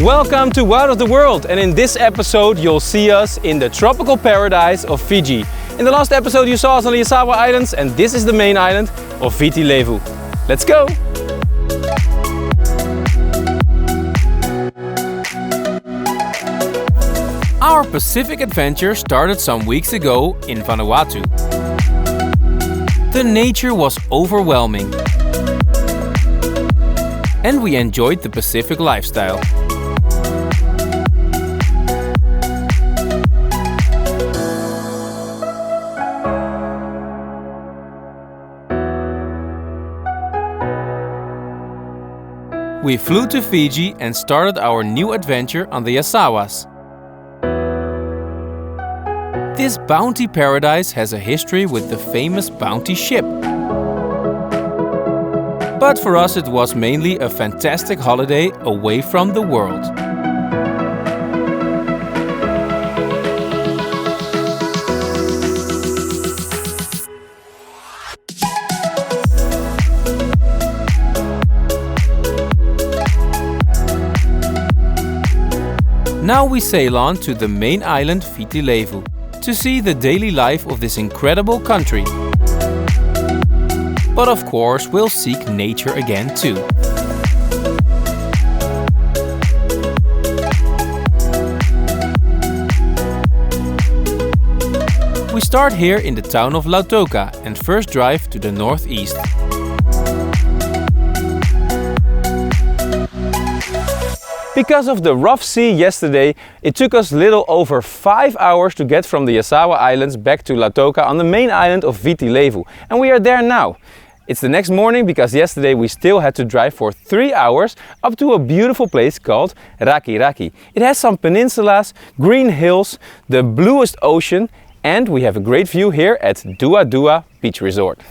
Welcome to Out of the World, and in this episode you'll see us in the tropical paradise of Fiji. In the last episode you saw us on the Yasawa Islands, and this is the main island of Viti Levu. Let's go! Our Pacific adventure started some weeks ago in Vanuatu. The nature was overwhelming, and we enjoyed the Pacific lifestyle. We flew to Fiji and started our new adventure on the Yasawas. This bounty paradise has a history with the famous bounty ship. But for us it was mainly a fantastic holiday away from the world. Now we sail on to the main island Viti Levu to see the daily life of this incredible country. But of course we'll seek nature again too. We start here in the town of Lautoka and first drive to the northeast. Because of the rough sea yesterday, it took us little over 5 hours to get from the Yasawa Islands back to Lautoka on the main island of Viti Levu. And we are there now. It's the next morning because yesterday we still had to drive for 3 hours up to a beautiful place called Rakiraki. It has some peninsulas, green hills, the bluest ocean, and we have a great view here at Dua Dua Beach Resort.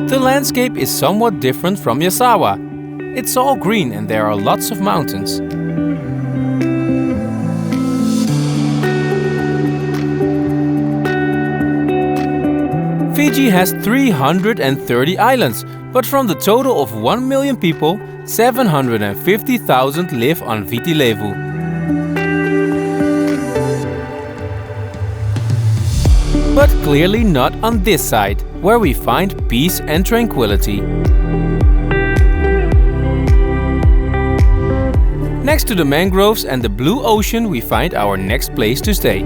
The landscape is somewhat different from Yasawa. It's all green and there are lots of mountains. Fiji has 330 islands, but from the total of 1 million people, 750,000 live on Viti Levu. But clearly not on this side, where we find peace and tranquility. Next to the mangroves and the blue ocean, we find our next place to stay.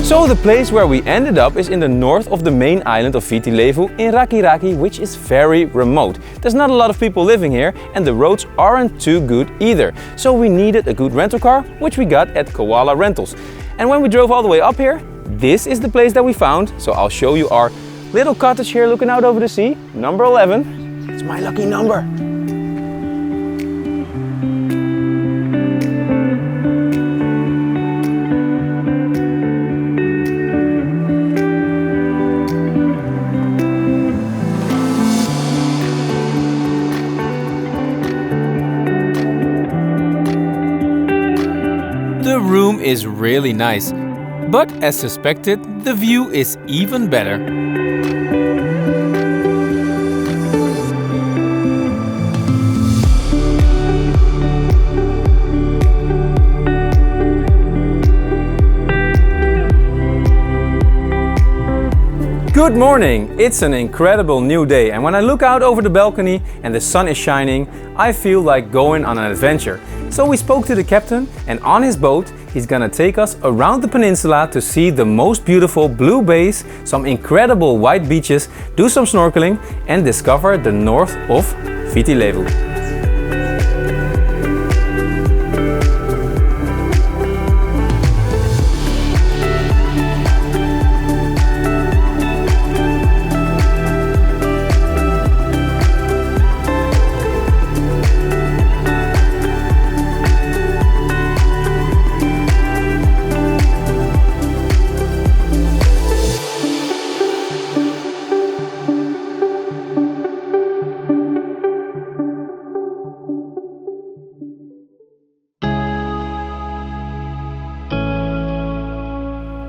So the place where we ended up is in the north of the main island of Viti Levu in Rakiraki, which is very remote. There's not a lot of people living here and the roads aren't too good either. So we needed a good rental car, which we got at Koala Rentals. And when we drove all the way up here, this is the place that we found. So I'll show you our little cottage here looking out over the sea, number 11. It's my lucky number. The room is really nice, but as suspected, the view is even better. Good morning! It's an incredible new day, and when I look out over the balcony and the sun is shining, I feel like going on an adventure. So we spoke to the captain, and on his boat he's gonna take us around the peninsula to see the most beautiful blue bays, some incredible white beaches, do some snorkeling and discover the north of Viti Levu.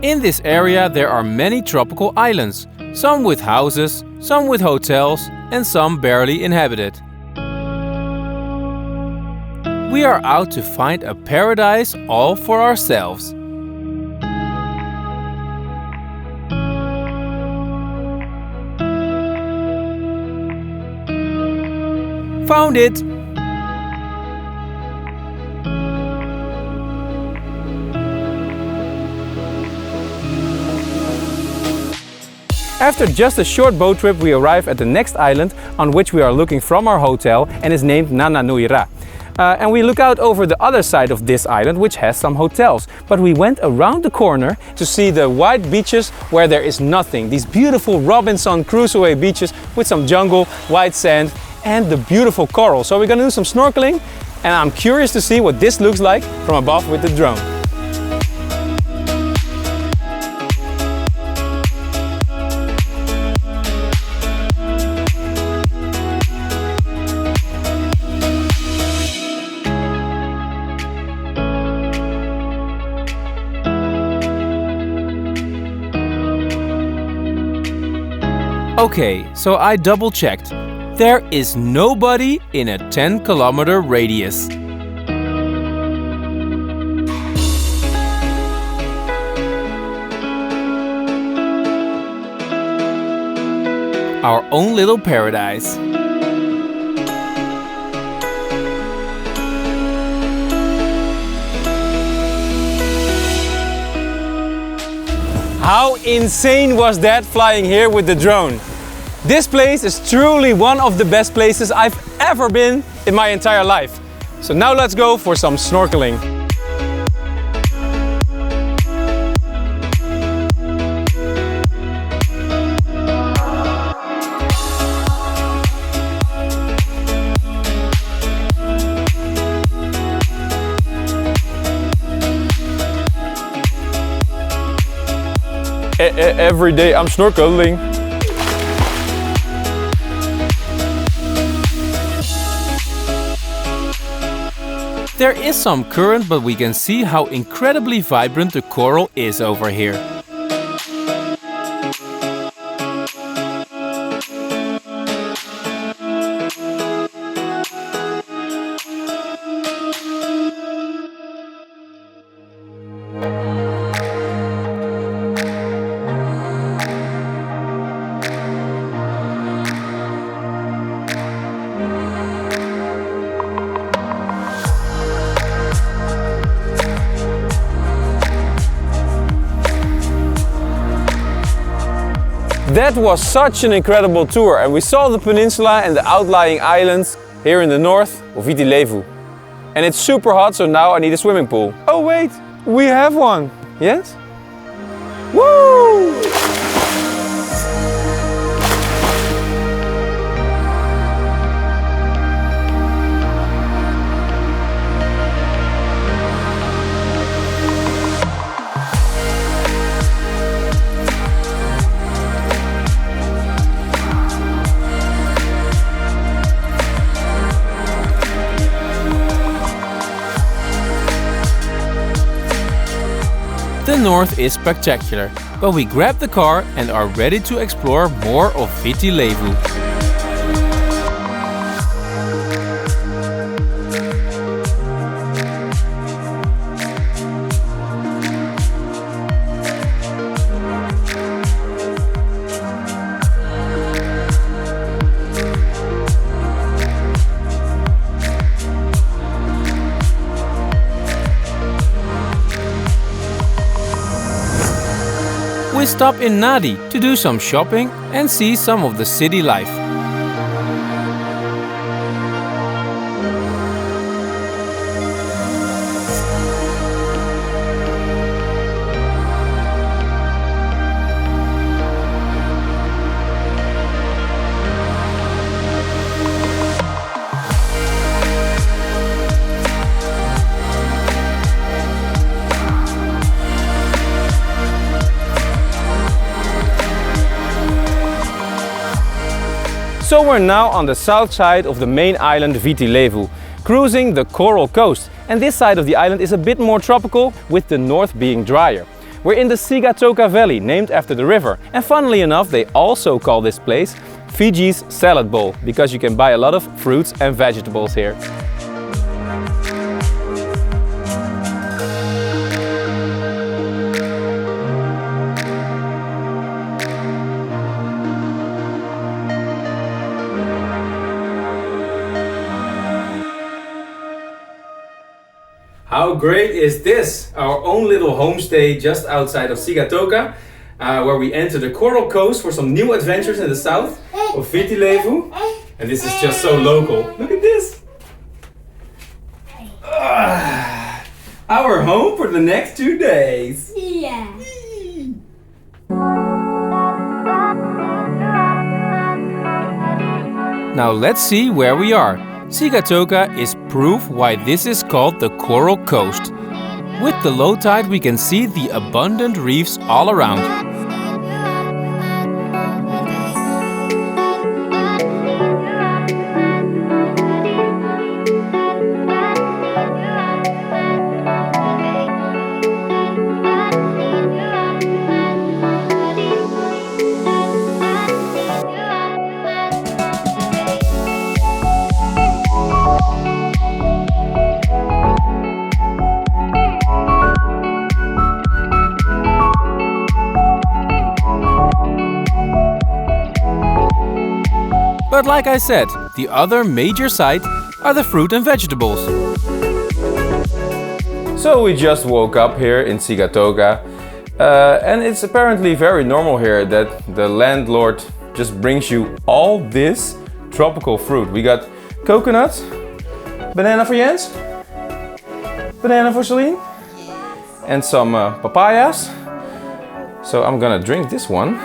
In this area there are many tropical islands, some with houses, some with hotels and some barely inhabited. We are out to find a paradise all for ourselves. Found it! After just a short boat trip, we arrive at the next island on which we are looking from our hotel and is named Nananuira. And we look out over the other side of this island, which has some hotels. But we went around the corner to see the white beaches where there is nothing. These beautiful Robinson Crusoë beaches with some jungle, white sand and the beautiful coral. So we're gonna do some snorkeling and I'm curious to see what this looks like from above with the drone. Okay, so I double-checked. There is nobody in a 10-kilometer radius. Our own little paradise. How insane was that flying here with the drone? This place is truly one of the best places I've ever been in my entire life. So now let's go for some snorkeling. Every day I'm snorkeling. There is some current, but we can see how incredibly vibrant the coral is over here. That was such an incredible tour and we saw the peninsula and the outlying islands here in the north of Viti Levu. And it's super hot, so now I need a swimming pool. Oh wait, we have one. Yes? Woo! The north is spectacular, but we grab the car and are ready to explore more of Viti Levu. We stop in Nadi to do some shopping and see some of the city life. So we're now on the south side of the main island Viti Levu, cruising the coral coast. And this side of the island is a bit more tropical, with the north being drier. We're in the Sigatoka Valley, named after the river. And funnily enough, they also call this place Fiji's salad bowl, because you can buy a lot of fruits and vegetables here. How great is this? Our own little homestay just outside of Sigatoka, where we enter the Coral Coast for some new adventures in the south of Viti Levu. And this is just so local. Look at this! Our home for the next 2 days. Yeah. Now let's see where we are. Sigatoka is proof why this is called the Coral Coast. With the low tide we can see the abundant reefs all around. But like I said, the other major site are the fruit and vegetables. So we just woke up here in Sigatoka, and it's apparently very normal here that the landlord just brings you all this tropical fruit. We got coconuts, banana for Jens, banana for Celine, and some papayas. So I'm gonna drink this one.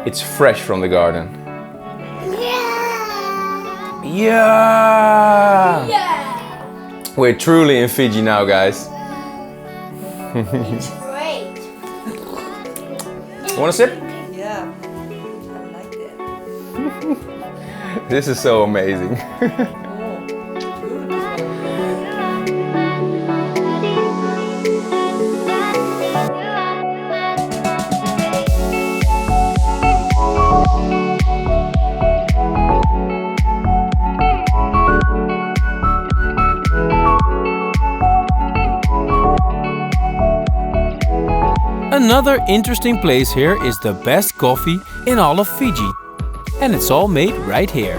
It's fresh from the garden. Yeah! Yeah! We're truly in Fiji now, guys. It's great. Want a sip? Yeah, I like it. This is so amazing. Another interesting place here is the best coffee in all of Fiji. And it's all made right here.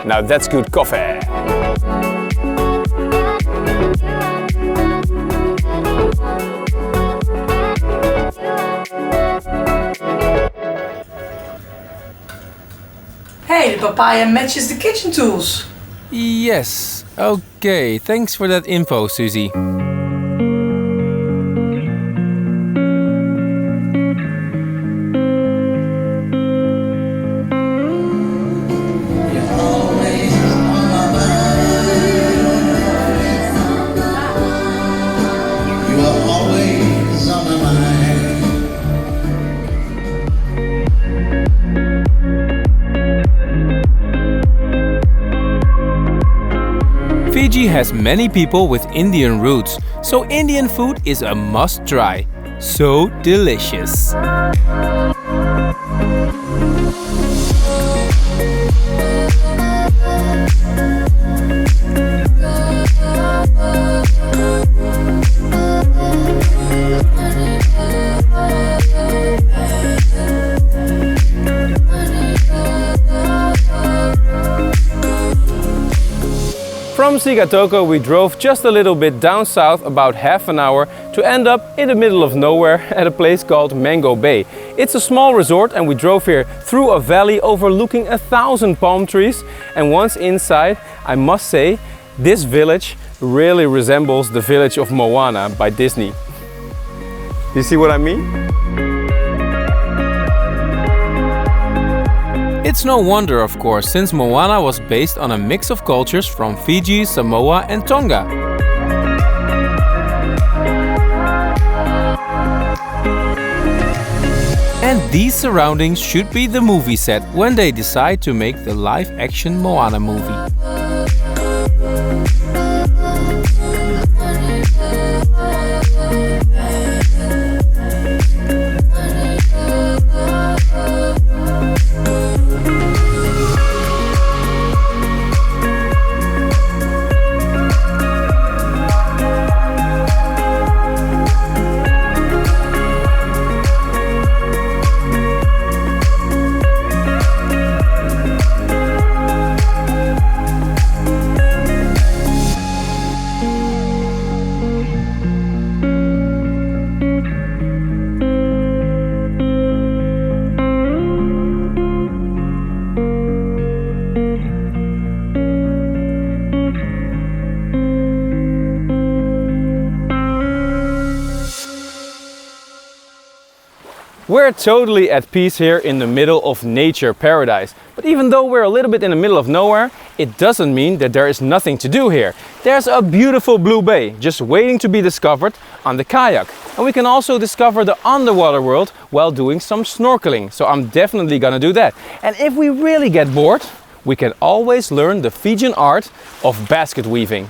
Now that's good coffee. Hey, the papaya matches the kitchen tools. Yes, okay, thanks for that info, Susie. Fiji has many people with Indian roots, so Indian food is a must try. So delicious. From Sigatoka we drove just a little bit down south, about half an hour, to end up in the middle of nowhere at a place called Moana Bay. It's a small resort and we drove here through a valley overlooking 1,000 palm trees. And once inside, I must say, this village really resembles the village of Moana by Disney. You see what I mean? It's no wonder, of course, since Moana was based on a mix of cultures from Fiji, Samoa and Tonga. And these surroundings should be the movie set when they decide to make the live-action Moana movie. We're totally at peace here in the middle of nature paradise. But even though we're a little bit in the middle of nowhere, it doesn't mean that there is nothing to do here. There's a beautiful blue bay just waiting to be discovered on the kayak. And we can also discover the underwater world while doing some snorkeling. So I'm definitely gonna do that. And if we really get bored, we can always learn the Fijian art of basket weaving.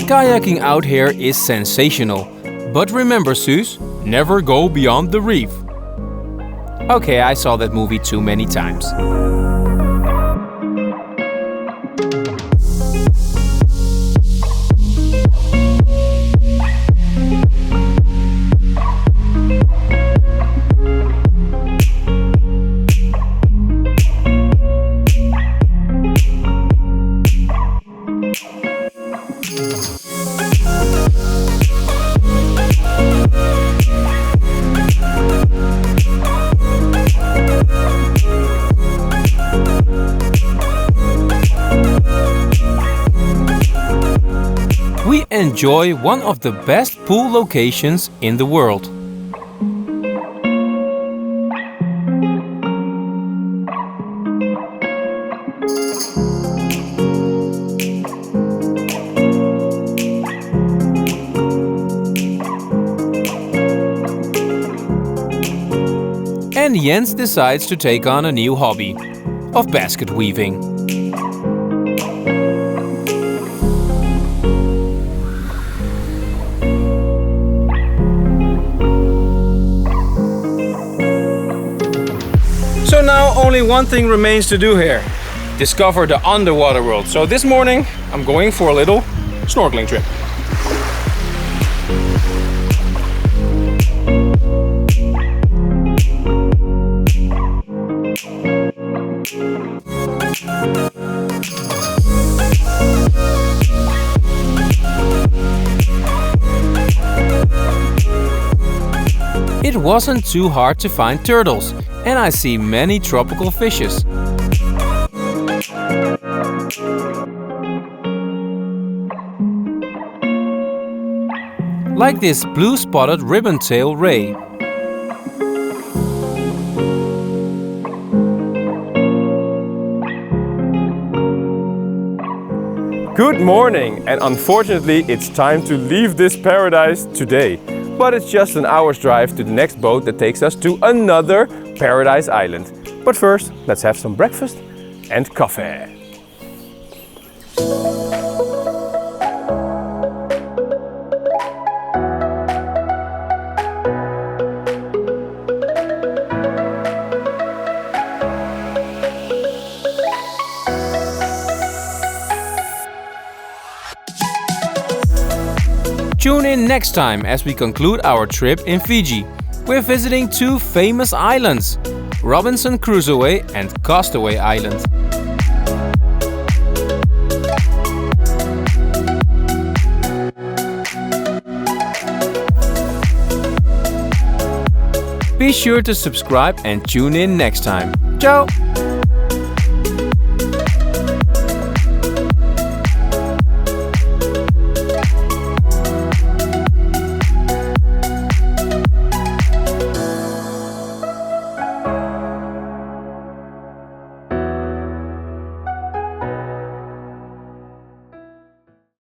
Kayaking out here is sensational. But remember, Suze, never go beyond the reef. Okay, I saw that movie too many times. We enjoy one of the best pool locations in the world. And Jens decides to take on a new hobby of basket weaving. So now only one thing remains to do here. Discover the underwater world. So this morning I'm going for a little snorkeling trip. It wasn't too hard to find turtles, and I see many tropical fishes. Like this blue-spotted ribbon-tail ray. Good morning, and unfortunately it's time to leave this paradise today. But it's just an hour's drive to the next boat that takes us to another paradise island. But first, let's have some breakfast and coffee. Tune in next time as we conclude our trip in Fiji. We're visiting two famous islands, Robinson Crusoë and Castaway Island. Be sure to subscribe and tune in next time. Ciao!